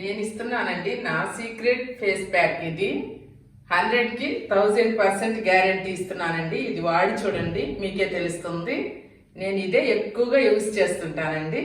నేను ఇస్తున్నానండి నా secret phrase pack ఇది 100కి 1000% గ్యారంటీ ఇస్తున్నానండి. ఇది వాడి చూడండి, మీకే తెలుస్తుంది. నేను ఇదే ఎక్కువగా యూజ్ చేస్తుంటానండి.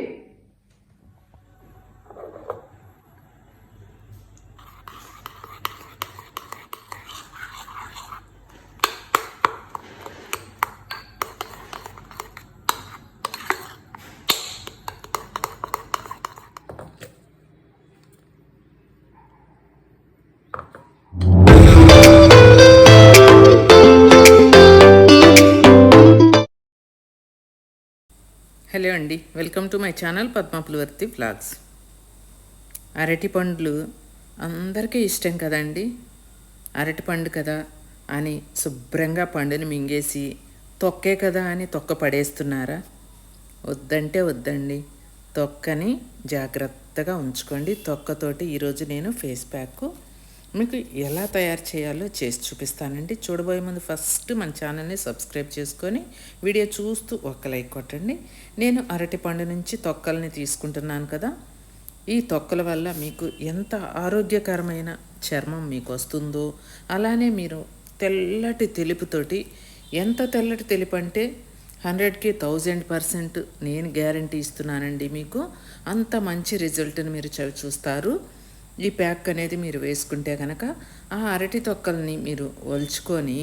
హలో అండి, welcome to my channel Padma Pulavarthi vlogs. అరటి పండ్లు అందరికీ ఇష్టం కదండి. అరటి పండు కదా అని శుభ్రంగా పండుని మింగేసి తొక్కే కదా అని తొక్క పడేస్తున్నారా? వద్దంటే వద్దండి, తొక్కని జాగ్రత్తగా ఉంచుకోండి. తొక్కతోటి ఈరోజు నేను ఫేస్ ప్యాక్ మీకు ఎలా తయారు చేయాలో చేసి చూపిస్తానండి. చూడబోయే ముందు ఫస్ట్ మన ఛానల్ని సబ్స్క్రైబ్ చేసుకొని వీడియో చూస్తూ ఒక లైక్ కొట్టండి. నేను అరటిపండు నుంచి తొక్కల్ని తీసుకుంటున్నాను కదా, ఈ తొక్కల వల్ల మీకు ఎంత ఆరోగ్యకరమైన చర్మం మీకు వస్తుందో, అలానే మీరు తెల్లటి తెలుపుతోటి, ఎంత తెల్లటి తెలుపు అంటే 100కి 1000% నేను గ్యారంటీ ఇస్తున్నానండి మీకు. అంత మంచి రిజల్ట్ని మీరు చూస్తారు. ఈ ప్యాక్ అనేది మీరు వేసుకుంటే కనుక ఆ అరటి తొక్కల్ని మీరు ఒలుచుకొని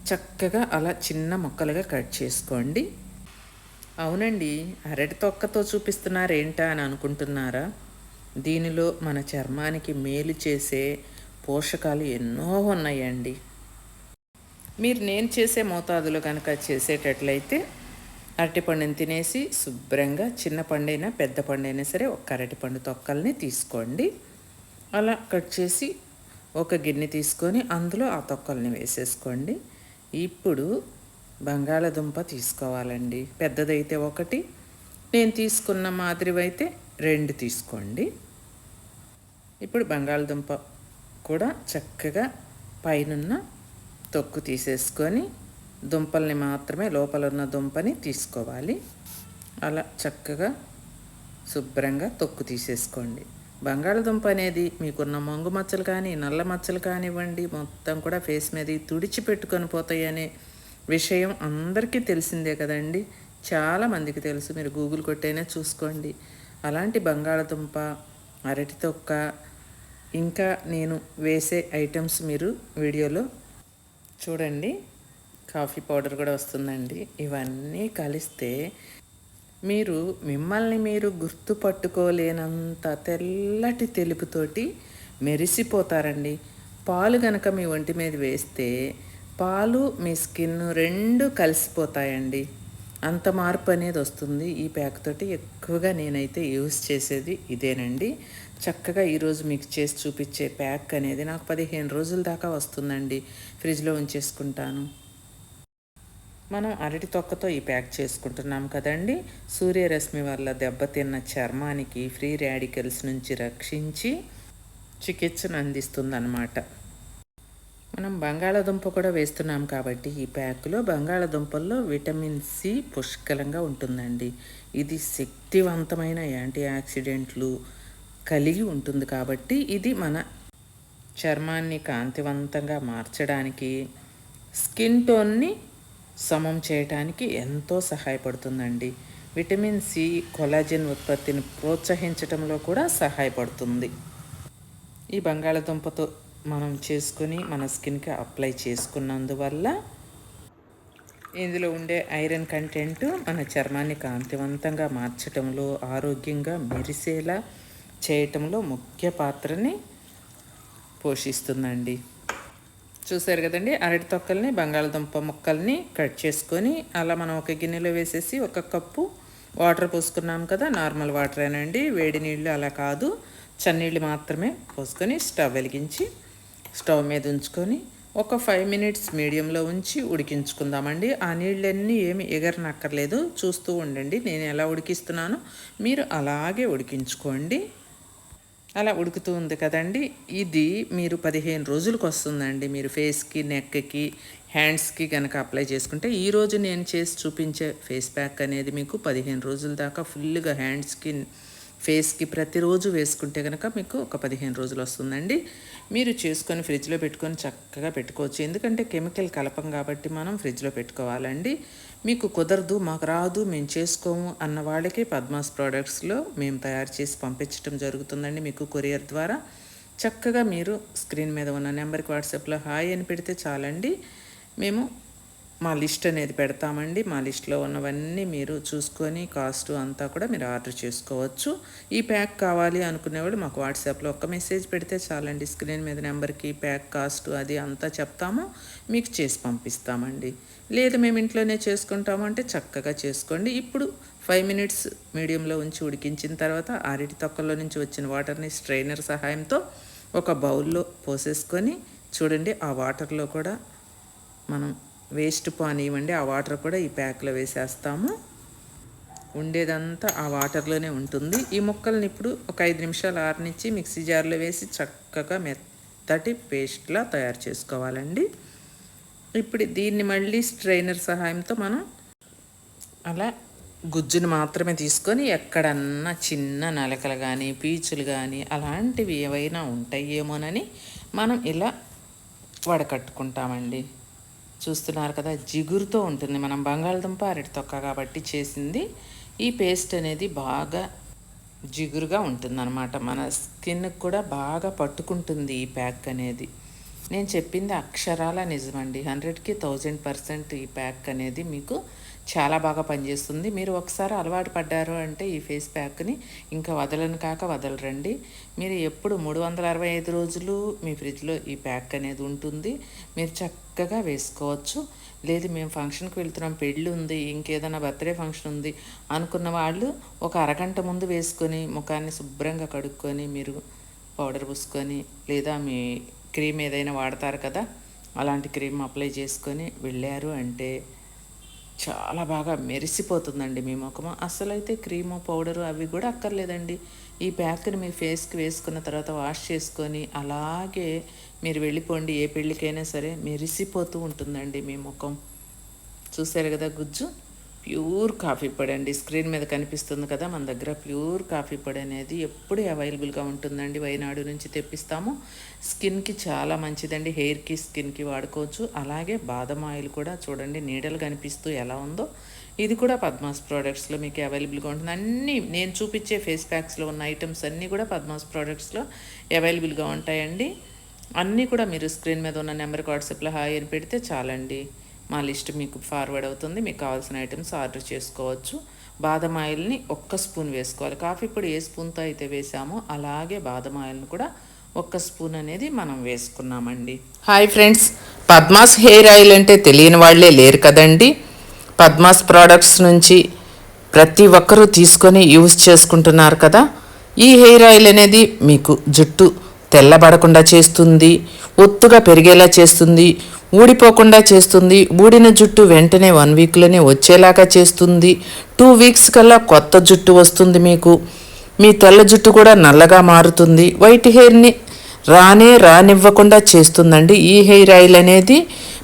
చక్కగా అలా చిన్న ముక్కలుగా కట్ చేసుకోండి. అవునండి, అరటి తొక్కతో చూపిస్తున్నారేంటా అని అనుకుంటున్నారా? దీనిలో మన చర్మానికి మేలు చేసే పోషకాలు ఎన్నో ఉన్నాయండి. మీరు నేను చేసే మోతాదులో కనుక చేసేటట్లయితే అరటిపండుని తినేసి శుభ్రంగా చిన్న పండైనా పెద్ద పండైనా సరే ఒక అరటిపండు తొక్కల్ని తీసుకోండి. అలా కట్ చేసి ఒక గిన్నె తీసుకొని అందులో ఆ తొక్కల్ని వేసేసుకోండి. ఇప్పుడు బంగాళదుంప తీసుకోవాలండి. పెద్దదైతే ఒకటి, నేను తీసుకున్న మాదిరివైతే 2 తీసుకోండి. ఇప్పుడు బంగాళదుంప కూడా చక్కగా పైనున్న తొక్కు తీసేసుకొని దుంపల్ని మాత్రమే, లోపల ఉన్న దుంపని తీసుకోవాలి. అలా చక్కగా శుభ్రంగా తొక్కు తీసేసుకోండి. బంగాళదుంప అనేది మీకున్న మొంగు మచ్చలు కానీ నల్ల మచ్చలు కానివ్వండి మొత్తం కూడా ఫేస్ మీద తుడిచిపెట్టుకొని పోతాయి అనే విషయం అందరికీ తెలిసిందే కదండి. చాలామందికి తెలుసు, మీరు గూగుల్ కొట్టైనా చూసుకోండి. అలాంటి బంగాళదుంప, అరటి తొక్క, ఇంకా నేను వేసే ఐటమ్స్ మీరు వీడియోలో చూడండి. కాఫీ పౌడర్ కూడా వస్తుందండి. ఇవన్నీ కలిస్తే మీరు మిమ్మల్ని మీరు గుర్తుపట్టుకోలేనంత తెల్లటి తెలుపుతోటి మెరిసిపోతారండి. పాలు గనక మీ ఒంటి మీద వేస్తే పాలు మీ స్కిన్ 2 కలిసిపోతాయండి. అంత మార్పు అనేది వస్తుంది ఈ ప్యాక్ తోటి. ఎక్కువగా నేనైతే యూజ్ చేసేది ఇదేనండి. చక్కగా ఈరోజు మీకు చేసి చూపించే ప్యాక్ అనేది నాకు 15 రోజుల దాకా వస్తుందండి. ఫ్రిడ్జ్లో ఉంచేసుకుంటాను. మనం అరటి తొక్కతో ఈ ప్యాక్ చేసుకుంటున్నాం కదండి. సూర్యరశ్మి వల్ల దెబ్బతిన్న చర్మానికి ఫ్రీ రాడికల్స్ నుంచి రక్షించి చికిత్సను అందిస్తుందన్నమాట. మనం బంగాళాదుంప కూడా వేస్తున్నాం కాబట్టి ఈ ప్యాక్లో బంగాళాదుంపల్లో విటమిన్ సి పుష్కలంగా ఉంటుందండి. ఇది శక్తివంతమైన యాంటీ ఆక్సిడెంట్లు కలిగి ఉంటుంది కాబట్టి ఇది మన చర్మాన్ని కాంతివంతంగా మార్చడానికి, స్కిన్ టోన్ని సమం చేయడానికి ఎంతో సహాయపడుతుందండి. విటమిన్ సి కొలాజన్ ఉత్పత్తిని ప్రోత్సహించడంలో కూడా సహాయపడుతుంది. ఈ బంగాళదుంపతో మనం చేసుకుని మన స్కిన్కి అప్లై చేసుకున్నందువల్ల ఇందులో ఉండే ఐరన్ కంటెంట్ మన చర్మాన్ని కాంతివంతంగా మార్చటంలో, ఆరోగ్యంగా మెరిసేలా చేయటంలో ముఖ్య పాత్రని పోషిస్తుందండి. చూసారు కదండి, అరటి తొక్కల్ని బంగాళదుంప ముక్కల్ని కట్ చేసుకొని అలా మనం ఒక గిన్నెలో వేసేసి ఒక కప్పు వాటర్ పోసుకున్నాం కదా. నార్మల్ వాటరేనండి, వేడి నీళ్ళు అలా కాదు, చన్నీళ్ళు మాత్రమే పోసుకొని స్టవ్ వెలిగించి స్టవ్ మీద ఉంచుకొని ఒక 5 మినిట్స్ మీడియంలో ఉంచి ఉడికించుకుందామండి. ఆ నీళ్ళన్నీ ఏమి ఎగరనక్కర్లేదు, చూస్తూ ఉండండి. నేను ఎలా ఉడికిస్తున్నానో మీరు అలాగే ఉడికించుకోండి. అలా ఉడుకుతూ ఉంది కదండి. ఇది మీరు 15 రోజులకు వస్తుందండి. మీరు ఫేస్కి, నెక్కి, హ్యాండ్స్కి కనుక అప్లై చేసుకుంటే, ఈరోజు నేను చేసి చూపించే ఫేస్ ప్యాక్ అనేది మీకు 15 రోజుల దాకా ఫుల్గా హ్యాండ్స్కి, ఫేస్కి ప్రతిరోజు వేసుకుంటే కనుక మీకు ఒక 15 రోజులు వస్తుందండి. మీరు చేసుకొని ఫ్రిడ్జ్లో పెట్టుకొని చక్కగా పెట్టుకోవచ్చు. ఎందుకంటే కెమికల్ కలపం కాబట్టి మనం ఫ్రిడ్జ్లో పెట్టుకోవాలండి. మీకు కుదరదు, మాకు రాదు, మేము చేసుకోము అన్న వాళ్ళకి పద్మాస్ ప్రోడక్ట్స్లో మేము తయారు చేసి పంపించడం జరుగుతుందండి మీకు కొరియర్ ద్వారా. చక్కగా మీరు స్క్రీన్ మీద ఉన్న నెంబర్కి వాట్సాప్లో హాయ్ అని పెడితే చాలండి. మేము మా లిస్ట్ అనేది పెడతామండి. మా లిస్ట్లో ఉన్నవన్నీ మీరు చూసుకొని కాస్ట్ అంతా కూడా మీరు ఆర్డర్ చేసుకోవచ్చు. ఈ ప్యాక్ కావాలి అనుకునేవాళ్ళు మాకు వాట్సాప్లో ఒక్క మెసేజ్ పెడితే చాలండి. స్క్రీన్ మీద నెంబర్కి ప్యాక్ కాస్ట్ అది అంతా చెప్తాము, మీకు చేసి పంపిస్తామండి. లేదు మేము ఇంట్లోనే చేసుకుంటాము అంటే చక్కగా చేసుకోండి. ఇప్పుడు 5 మినిట్స్ మీడియంలో ఉంచి ఉడికించిన తర్వాత అరటి తొక్కల్లో నుంచి వచ్చిన వాటర్ని స్ట్రైనర్ సహాయంతో ఒక బౌల్లో పోసేసుకొని చూడండి, ఆ వాటర్లో కూడా మనం వేస్ట్ పానీయమండి, ఆ వాటర్ కూడా ఈ ప్యాక్లో వేసేస్తాము. ఉండేదంతా ఆ వాటర్లోనే ఉంటుంది. ఈ ముక్కల్ని ఇప్పుడు ఒక 5 నిమిషాలు ఆరనిచ్చి మిక్సీ జార్లో వేసి చక్కగా మెత్తటి పేస్ట్లా తయారు చేసుకోవాలండి. ఇప్పుడు దీన్ని మళ్ళీ స్ట్రైనర్ సహాయంతో మనం అలా గుజ్జును మాత్రమే తీసుకొని ఎక్కడన్నా చిన్న నలకలు కానీ పీచులు కానీ అలాంటివి ఏవైనా ఉంటాయేమోనని మనం ఇలా వడకట్టుకుంటామండి. చూస్తున్నారు కదా, జిగురుతో ఉంటుంది. మనం బంగాళదుంప అరటి తొక్క కాబట్టి చేసింది. ఈ పేస్ట్ అనేది బాగా జిగురుగా ఉంటుందన్నమాట. మన స్కిన్కి కూడా బాగా పట్టుకుంటుంది ఈ ప్యాక్ అనేది. నేను చెప్పింది అక్షరాల నిజమండి. 100కి 1000% ఈ ప్యాక్ అనేది మీకు చాలా బాగా పనిచేస్తుంది. మీరు ఒకసారి అలవాటు పడ్డారు అంటే ఈ ఫేస్ ప్యాక్ని ఇంకా వదలను కాక వదలరండి. మీరు ఎప్పుడు 365 రోజులు మీ ఫ్రిడ్జ్లో ఈ ప్యాక్ అనేది ఉంటుంది. మీరు చక్కగా వేసుకోవచ్చు. లేదు మేము ఫంక్షన్కి వెళ్తున్నాం, పెళ్ళి ఉంది, ఇంకేదైనా బర్త్డే ఫంక్షన్ ఉంది అనుకున్న వాళ్ళు ఒక అరగంట ముందు వేసుకొని ముఖాన్ని శుభ్రంగా కడుక్కొని మీరు పౌడర్ పూసుకొని లేదా మీ క్రీమ్ ఏదైనా వాడతారు కదా, అలాంటి క్రీమ్ అప్లై చేసుకొని వెళ్ళారు అంటే చాలా బాగా మెరిసిపోతుందండి మీ ముఖము. అసలైతే క్రీము పౌడరు అవి కూడా అక్కర్లేదండి. ఈ ప్యాక్ని మీ ఫేస్కి వేసుకున్న తర్వాత వాష్ చేసుకొని అలాగే మీరు వెళ్ళిపోండి. ఏ పెళ్ళికైనా సరే మెరిసిపోతూ ఉంటుందండి మీ ముఖం. చూసారు కదా గుజ్జు, ప్యూర్ కాఫీ పొడి అండి. స్క్రీన్ మీద కనిపిస్తుంది కదా, మన దగ్గర ప్యూర్ కాఫీ పొడి అనేది ఎప్పుడు అవైలబుల్గా ఉంటుందండి. వైనాడు నుంచి తెప్పిస్తాము. స్కిన్కి చాలా మంచిదండి. హెయిర్కి స్కిన్కి వాడుకోవచ్చు. అలాగే బాదం ఆయిల్ కూడా చూడండి నీడలు కనిపిస్తూ ఎలా ఉందో, ఇది కూడా పద్మాస్ ప్రోడక్ట్స్లో మీకు అవైలబుల్గా ఉంటుంది. అన్నీ నేను చూపించే ఫేస్ ప్యాక్స్లో ఉన్న ఐటమ్స్ అన్నీ కూడా పద్మాస్ ప్రోడక్ట్స్లో అవైలబుల్గా ఉంటాయండి. అన్నీ కూడా మీరు స్క్రీన్ మీద ఉన్న నెంబర్కి వాట్సాప్లో హాయ్ అని పెడితే చాలండి, మా లిస్ట్ మీకు ఫార్వర్డ్ అవుతుంది. మీకు కావాల్సిన ఐటమ్స్ ఆర్డర్ చేసుకోవచ్చు. బాదం ఆయిల్ని 1 స్పూన్ వేసుకోవాలి. కాఫీ పొడి ఏ స్పూన్తో అయితే వేసామో అలాగే బాదం ఆయిల్ని కూడా 1 స్పూన్ అనేది మనం వేసుకున్నామండి. Hi friends, Padmas hair oil అంటే తెలియని వాళ్ళే లేరు కదండి. పద్మాస్ ప్రోడక్ట్స్ నుంచి ప్రతి ఒక్కరూ తీసుకొని యూజ్ చేసుకుంటున్నారు కదా. ఈ హెయిర్ ఆయిల్ అనేది మీకు జుట్టు తెల్లబడకుండా చేస్తుంది, ఒత్తుగా పెరిగేలా చేస్తుంది, ఊడిపోకుండా చేస్తుంది. ఊడిన జుట్టు వెంటనే 1 వీక్లోనే వచ్చేలాగా చేస్తుంది. 2 వీక్స్ కల్లా కొత్త జుట్టు వస్తుంది మీకు. మీ తెల్ల జుట్టు కూడా నల్లగా మారుతుంది. వైట్ హెయిర్ని రానివ్వకుండా చేస్తుందండి ఈ హెయిర్ ఆయిల్ అనేది.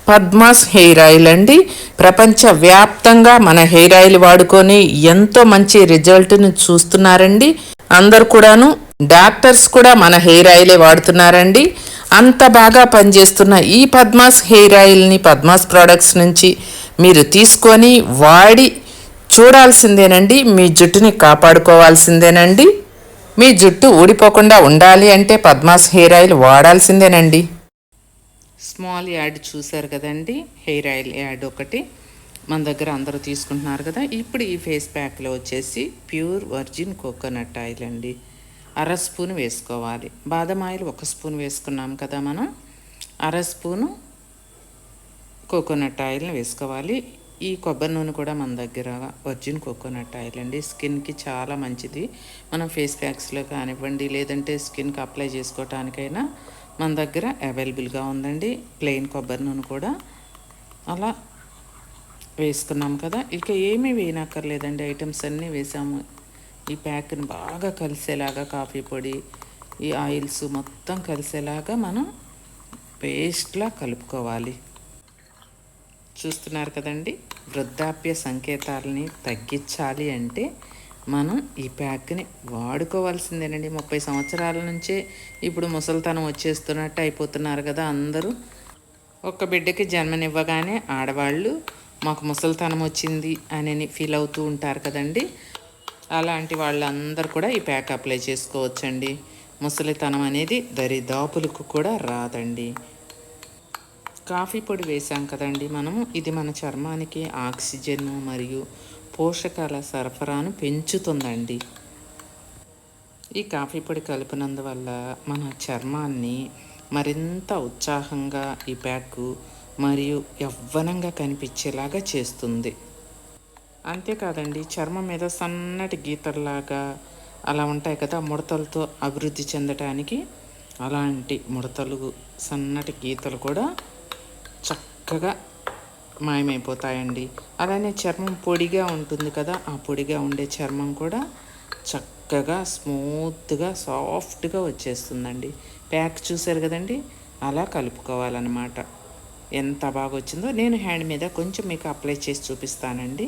పద్మాస్ హెయిర్ ఆయిల్ అండి. ప్రపంచవ్యాప్తంగా మన హెయిర్ ఆయిల్ వాడుకొని ఎంతో మంచి రిజల్ట్ని చూస్తున్నారండి. అందరు కూడాను, డాక్టర్స్ కూడా మన హెయిర్ ఆయిలే వాడుతున్నారండి. అంత బాగా పనిచేస్తున్న ఈ పద్మాస్ హెయిర్ ఆయిల్ని పద్మాస్ ప్రోడక్ట్స్ నుంచి మీరు తీసుకొని వాడి చూడాల్సిందేనండి. మీ జుట్టుని కాపాడుకోవాల్సిందేనండి. మీ జుట్టు ఊడిపోకుండా ఉండాలి అంటే పద్మాస్ హెయిర్ ఆయిల్ వాడాల్సిందేనండి. స్మాల్ యాడ్ చూసారు కదండి, హెయిర్ ఆయిల్ యాడ్ ఒకటి మన దగ్గర అందరూ తీసుకుంటున్నారు కదా. ఇప్పుడు ఈ ఫేస్ ప్యాక్లో వచ్చేసి ప్యూర్ వర్జిన్ కోకోనట్ ఆయిల్ అండి. 1/2 స్పూన్ వేసుకోవాలి. బాదం ఆయిల్ 1 స్పూన్ వేసుకున్నాం కదా మనం. 1/2 స్పూను కోకోనట్ ఆయిల్ని వేసుకోవాలి. ఈ కొబ్బరి నూనె కూడా మన దగ్గర వర్జిన్ కోకోనట్ ఆయిల్ అండి. స్కిన్కి చాలా మంచిది. మనం ఫేస్ ప్యాక్స్లో కానివ్వండి లేదంటే స్కిన్కి అప్లై చేసుకోవటానికైనా మన దగ్గర అవైలబుల్గా ఉందండి. ప్లెయిన్ కొబ్బరి నూనె కూడా అలా వేసుకున్నాం కదా. ఇక ఏమీ వేయనక్కర్లేదండి, ఐటమ్స్ అన్నీ వేసాము. ఈ ప్యాక్ని బాగా కలిసేలాగా కాఫీ పొడి, ఈ ఆయిల్స్ మొత్తం కలిసేలాగా మనం పేస్ట్లా కలుపుకోవాలి. చూస్తున్నారు కదండి, వృద్ధాప్య సంకేతాలని తగ్గించాలి అంటే మనం ఈ ప్యాక్ని వాడుకోవాల్సిందేనండి. 30 సంవత్సరాల నుంచే ఇప్పుడు ముసలితనం వచ్చేస్తున్నట్టు అయిపోతున్నారు కదా అందరూ. ఒక్క బిడ్డకి జన్మనివ్వగానే ఆడవాళ్ళు మాకు ముసలితనం వచ్చింది అని ఫీల్ అవుతూ ఉంటారు కదండి. అలాంటి వాళ్ళందరూ కూడా ఈ ప్యాక్ అప్లై చేసుకోవచ్చండి. ముసలితనం అనేది దరిదాపులకు కూడా రాదండి. కాఫీ పొడి వేసాం కదండి మనము, ఇది మన చర్మానికి ఆక్సిజన్ మరియు పోషకాల సరఫరాను పెంచుతుందండి. ఈ కాఫీ పొడి కలిపినందువల్ల మన చర్మాన్ని మరింత ఉత్సాహంగా ఈ ప్యాక్ మరియు యవ్వనంగా కనిపించేలాగా చేస్తుంది. అంతేకాదండి, చర్మం మీద సన్నటి గీతల్లాగా అలా ఉంటాయి కదా ముడతలతో అభివృద్ధి చెందటానికి, అలాంటి ముడతలు సన్నటి గీతలు కూడా చక్కగా మాయమైపోతాయండి. అలానే చర్మం పొడిగా ఉంటుంది కదా, ఆ పొడిగా ఉండే చర్మం కూడా చక్కగా స్మూత్గా సాఫ్ట్గా వచ్చేస్తుందండి. ప్యాక్ చూసారు కదండి, అలా కలుపుకోవాలన్నమాట. ఎంత బాగా వచ్చిందో నేను హ్యాండ్ మీద కొంచెం మీకు అప్లై చేసి చూపిస్తానండి.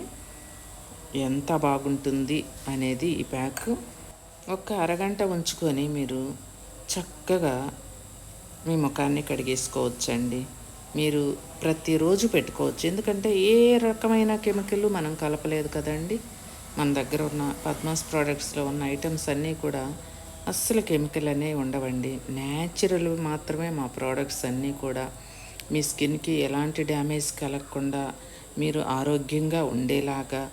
ఎంత బాగుంటుంది అనేది ఈ ప్యాక్. ఒక అరగంట ఉంచుకొని మీరు చక్కగా మీ ముఖాన్ని కడిగేసుకోవచ్చండి. మీరు ప్రతిరోజు పెట్టుకోవచ్చు, ఎందుకంటే ఏ రకమైన కెమికల్ మనం కలపలేదు కదండి. మన దగ్గర ఉన్న పద్మాస్ ప్రోడక్ట్స్లో ఉన్న ఐటమ్స్ అన్నీ కూడా అస్సలు కెమికల్ అనేవి ఉండవండి. న్యాచురల్ మాత్రమే మా ప్రోడక్ట్స్ అన్నీ కూడా. మీ స్కిన్కి ఎలాంటి డ్యామేజ్ కలగకుండా మీరు ఆరోగ్యంగా ఉండేలాగా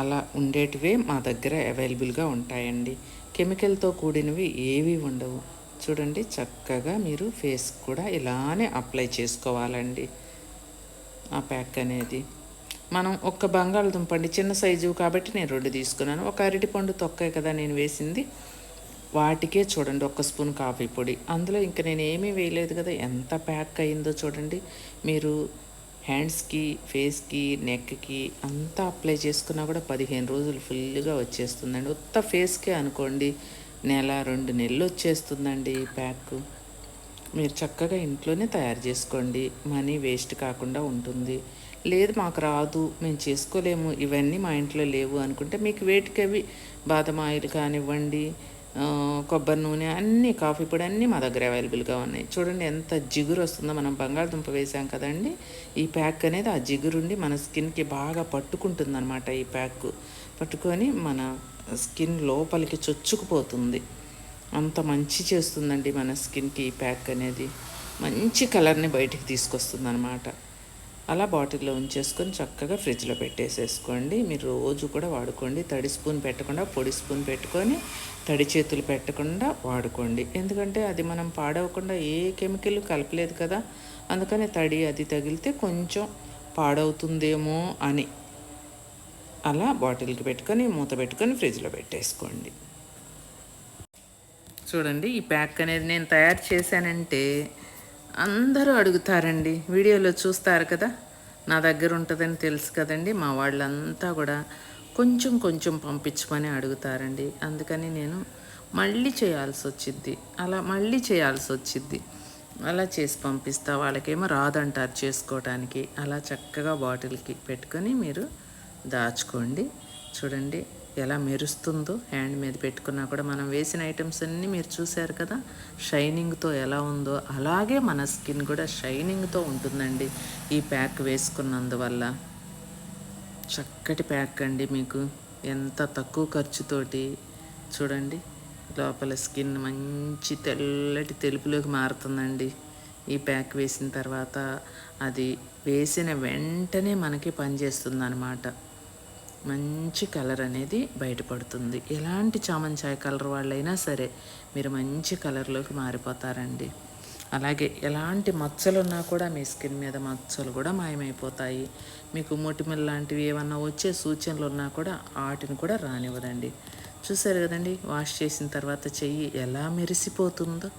అలా ఉండేటివే మా దగ్గర అవైలబుల్గా ఉంటాయండి. కెమికల్తో కూడినవి ఏవి ఉండవు. చూడండి, చక్కగా మీరు ఫేస్ కూడా ఇలానే అప్లై చేసుకోవాలండి. ఆ ప్యాక్ అనేది మనం ఒక్క బంగాళదుంప అండి, చిన్న సైజు కాబట్టి నేను 2 తీసుకున్నాను. ఒక అరటిపండు తొక్కే కదా నేను వేసింది, వాటికే చూడండి 1 స్పూన్ కాఫీ పొడి. అందులో ఇంకా నేను ఏమీ వేయలేదు కదా, ఎంత ప్యాక్ అయిందో చూడండి. మీరు హ్యాండ్స్కి, ఫేస్కి, నెక్కి అంతా అప్లై చేసుకున్నా కూడా 15 రోజులు ఫుల్గా వచ్చేస్తుందండి. ఉత్త ఫేస్కే అనుకోండి 1-2 నెలలు వచ్చేస్తుందండి ఈ ప్యాక్. మీరు చక్కగా ఇంట్లోనే తయారు చేసుకోండి, మనీ వేస్ట్ కాకుండా ఉంటుంది. లేదు మాకు రాదు, మేము చేసుకోలేము, ఇవన్నీ మా ఇంట్లో లేవు అనుకుంటే మీకు వేటికి అవి బాదం ఆయిల్ కానివ్వండి, కొబ్బరి నూనె, అన్నీ కాఫీ పొడి అన్నీ మా దగ్గర అవైలబుల్గా ఉన్నాయి. చూడండి ఎంత జిగురు వస్తుందో, మనం బంగాళదుంప వేసాం కదండి. ఈ ప్యాక్ అనేది ఆ జిగురుండి మన స్కిన్కి బాగా పట్టుకుంటుంది అనమాట. ఈ ప్యాక్ పట్టుకొని మన స్కిన్ లోపలికి చొచ్చుకుపోతుంది. అంత మంచి చేస్తుందండి మన స్కిన్కి ఈ ప్యాక్ అనేది. మంచి కలర్ని బయటికి తీసుకొస్తుంది అనమాట. అలా బాటిల్లో ఉంచేసుకొని చక్కగా ఫ్రిడ్జ్లో పెట్టేసేసుకోండి. మీరు రోజు కూడా వాడుకోండి. తడి స్పూన్ పెట్టకుండా పొడి స్పూన్ పెట్టుకొని తడి చేతులు పెట్టకుండా వాడుకోండి. ఎందుకంటే అది మనం పాడవకుండా ఏ కెమికల్ కలపలేదు కదా, అందుకని తడి అది తగిలితే కొంచెం పాడవుతుందేమో అని అలా బాటిల్కి పెట్టుకొని మూత పెట్టుకొని ఫ్రిడ్జ్లో పెట్టేసుకోండి. చూడండి, ఈ ప్యాక్ అనేది నేను తయారు చేశానంటే అందరూ అడుగుతారండి. వీడియోలో చూస్తారు కదా, నా దగ్గర ఉంటుందని తెలుసు కదండి. మా వాళ్ళంతా కూడా కొంచెం కొంచెం పంపించమని అడుగుతారండి. అందుకని నేను మళ్ళీ చేయాల్సి వచ్చిద్ది, అలా చేసి పంపిస్తా. వాళ్ళకేమో రాదంటారు చేసుకోవటానికి. అలా చక్కగా బాటిల్కి పెట్టుకొని మీరు దాచుకోండి. చూడండి ఎలా మెరుస్తుందో, హ్యాండ్ మీద పెట్టుకున్నా కూడా మనం వేసిన ఐటమ్స్ అన్నీ మీరు చూశారు కదా, షైనింగ్తో ఎలా ఉందో అలాగే మన స్కిన్ కూడా షైనింగ్తో ఉంటుందండి ఈ ప్యాక్ వేసుకున్నందువల్ల. చక్కటి ప్యాక్ అండి, మీకు ఎంత తక్కువ ఖర్చుతోటి. చూడండి, లోపల స్కిన్ మంచి తెల్లటి తెలుపులోకి మారుతుందండి ఈ ప్యాక్ వేసిన తర్వాత. అది వేసిన వెంటనే మనకి పనిచేస్తుంది అన్నమాట. మంచి కలర్ అనేది బయటపడుతుంది. ఎలాంటి చామంచాయ కలర్ వాళ్ళైనా సరే మీరు మంచి కలర్లోకి మారిపోతారండి. అలాగే ఎలాంటి మచ్చలు ఉన్నా కూడా మీ స్కిన్ మీద మచ్చలు కూడా మాయమైపోతాయి. మీకు మొటిమలు లాంటివి ఏమన్నా వచ్చే సూచనలు ఉన్నా కూడా వాటిని కూడా రానివ్వదండి. చూసారు కదండి, వాష్ చేసిన తర్వాత చెయ్యి ఎలా మెరిసిపోతుందో,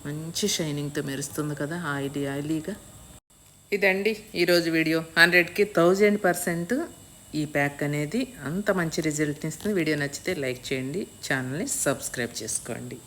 మంచి షైనింగ్తో మెరుస్తుంది కదా, ఆయిలీగా. ఇదండి ఈరోజు వీడియో. 100కి 1000% ఈ ప్యాక్ అనేది అంత మంచి రిజల్ట్ని ఇస్తుంది. వీడియో నచ్చితే లైక్ చేయండి, ఛానల్ని సబ్స్క్రైబ్ చేసుకోండి.